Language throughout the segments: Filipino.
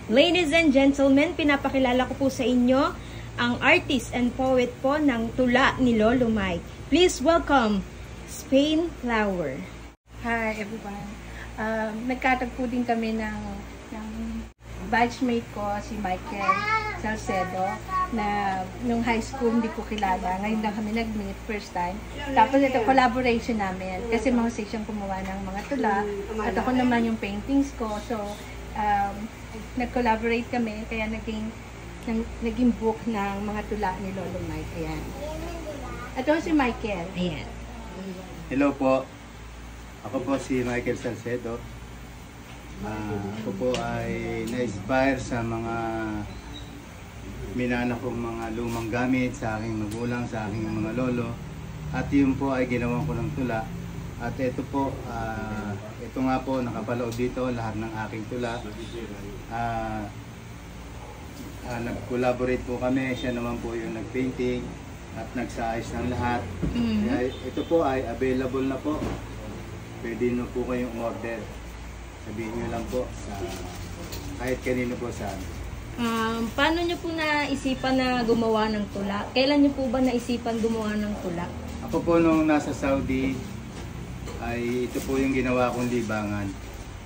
Ladies and gentlemen, pinapakilala ko po sa inyo ang artist and poet po ng tula ni Lolo Mike. Please welcome Spain Flower. Hi everyone. Nagkatagpo din kami ng batchmate ko, si Michael Salcedo, na nung high school hindi ko kilala. Ngayon lang kami nag-meet, first time. Tapos ito, collaboration namin. Kasi mahusay siyang kumuha ng mga tula. At ako naman yung paintings ko. So, nag-collaborate kami. Kaya naging book ng mga tula ni Lolo Mike. Ayan. Ito si Michael. Ayan. Hello po. Ako po si Michael Salcedo. Ako po ay na-inspire sa mga minana kong mga lumang gamit sa aking magulang, sa aking mga lolo. At yun po ay ginawa ko ng tula. At ito po, ito nga po, nakapaloob dito lahat ng aking tula. Nag-collaborate po kami, siya naman po yung nag-painting at nagsaayos ng lahat. Ito po ay available na po. Pwede na po kayong order. Sabihin nyo lang po sa kahit kanino po saan. Paano nyo po naisipan na gumawa ng tula? Kailan nyo po ba naisipan gumawa ng tula? Ako po nung nasa Saudi, ay ito po yung ginawa kong libangan.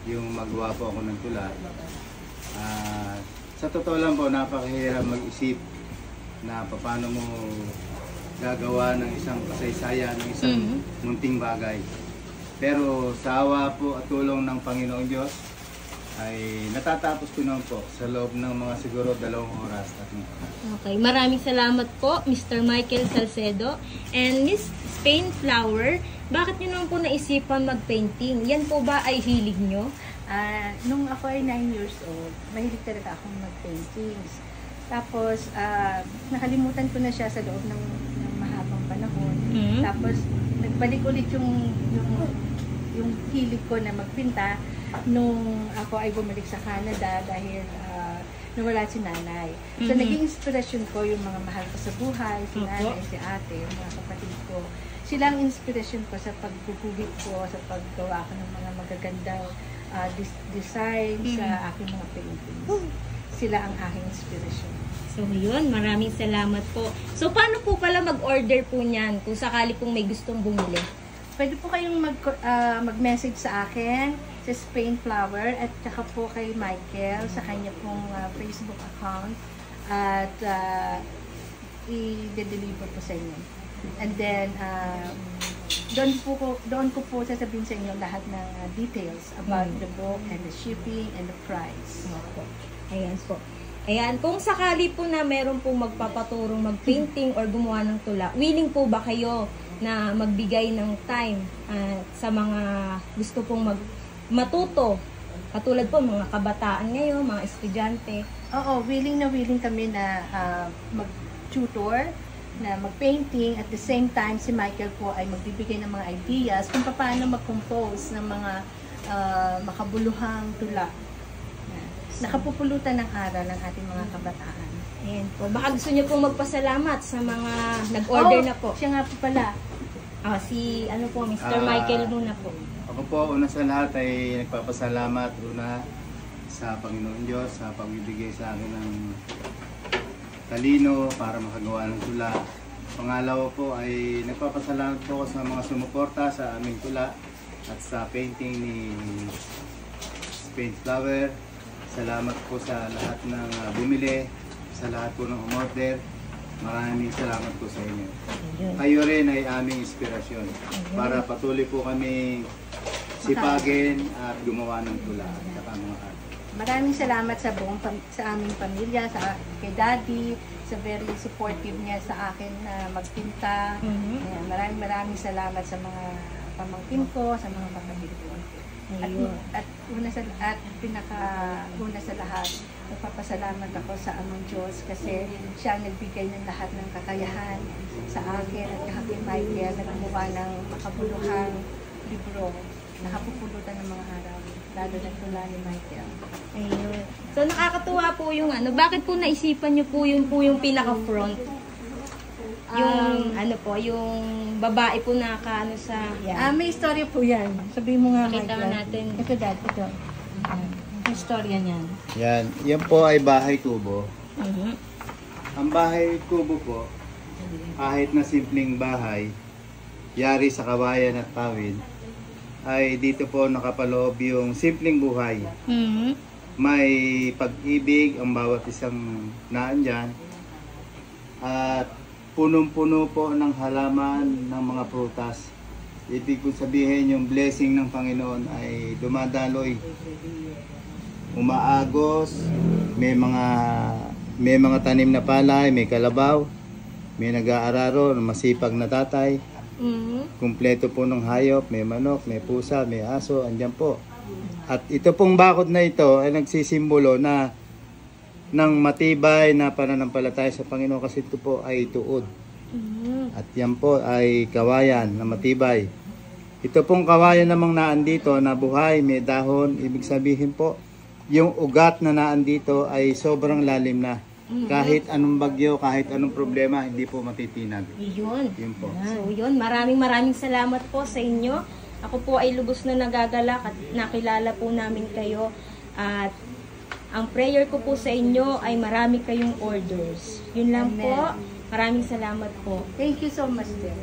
Yung magawa po ako ng tula. Sa totoo lang po, napakahirap mag-isip na paano mo gagawa ng isang kasaysayan, ng isang munting bagay. Pero sa awa po at tulong ng Panginoong Diyos, ay natatapos ko naman po sa loob ng mga siguro 2 oras. Okay, maraming salamat po Mr. Michael Salcedo and Miss Spain Flower. Bakit nyo naman po naisipan mag-painting? Yan po ba ay hilig nyo? Nung ako ay 9 years old, mahilig talaga akong mag-paintings. Tapos, nakalimutan ko na siya sa loob ng mahabang panahon. Tapos, nagbalik ulit yung hilig ko na magpinta nung ako ay bumalik sa Canada dahil nawala si nanay. So, naging inspirasyon ko yung mga mahal ko sa buhay, si nanay, si ate, yung mga kapatid ko. Sila ang inspirasyon ko sa pagguguhit ko, sa paggawa ko ng mga magagandang design sa aking mga paintings. Sila ang aking inspirasyon. So yun, maraming salamat po. So paano po pala mag-order po niyan kung sakali pong may gustong bumili? Pwede po kayong mag-message sa akin sa Spain Flower at saka po kay Michael sa kanya pong Facebook account at i-deliver po sa inyo. And then, doon ko po sasabihin sa inyo lahat ng details about the book and the shipping and the price. Ayan po. Ayan, kung sakali po na meron pong magpapaturong mag-painting or gumawa ng tula, willing po ba kayo na magbigay ng time sa mga gusto pong matuto? Katulad po mga kabataan ngayon, mga estudyante. Oo, willing na willing kami na mag-tutor, na mag-painting. At the same time, si Michael po ay magbibigay ng mga ideas kung paano mag-compose ng mga makabuluhang tula. Nakapupulutan ng aral ng ating mga kabataan. Ayan po. Baka gusto niyo pong magpasalamat sa mga nag-order na po. Siya nga po pala. Si Mr. Michael muna po. Ako po, una sa lahat ay nagpapasalamat una sa Panginoon Diyos sa pagbibigay sa akin ng talino para makagawa ng tula. Pangalawa po ay nagpapasalamat po ako sa mga sumuporta sa aming tula at sa painting ni Spain Flower. Salamat po sa lahat ng bumili, sa lahat po ng umorder. Maraming salamat po sa inyo. Kayo rin ay aming inspirasyon para patuloy po kami sipagin at gumawa ng tula at saka mga art. Maraming salamat sa aming pamilya, kay Daddy, sa very supportive niya sa akin na magpinta. Maraming salamat sa mga pamangkin ko, sa mga kapatid ko. At una sa lahat, nagpapasalamat ako sa amang Diyos kasi siya ang nagbigay ng lahat ng kakayahan sa akin at kay Michael na gumawa ng makabuluhang libro, nakapupulutan ng mga araw, lalo na tula ni Michael. Ayun. So nakakatuwa po yung bakit po naisipan niyo po yung pinaka-front? Yung yung babae po na kaano sa may istorya po yan. Sabihin mo nga, Michael. Nakita natin. Ito, Dad, ito. Ang istorya niyan. Yan po ay bahay kubo. Mhm. Ang bahay kubo po, kahit na simpleng bahay, yari sa kawayan at pawid, ay dito po nakapaloob yung simpleng buhay. Mhm. May pag-ibig ang bawat isang naandyan at punong-puno po ng halaman ng mga prutas. Ibig po sabihin yung blessing ng Panginoon ay dumadaloy, umaagos, may mga tanim na palay, may kalabaw, may nag-aararo, masipag na tatay, Mhm. kumpleto po ng hayop, may manok, may pusa, may aso, andyan po. At ito pong bakod na ito ay nagsisimbolo na ng matibay na pananampalataya sa Panginoon kasi ito po ay tuod. Mhm. At yan po ay kawayan na matibay. Ito pong kawayan namang naandito na buhay, may dahon, ibig sabihin po, yung ugat na naandito ay sobrang lalim na. Kahit anong bagyo, kahit anong problema, hindi po matitinag. Yun. Yun po. So yun, maraming salamat po sa inyo. Ako po ay lubos na nagagalak at nakilala po namin kayo. At ang prayer ko po sa inyo ay marami kayong orders. Yun lang Amen. po. Maraming salamat po. Thank you so much, dear.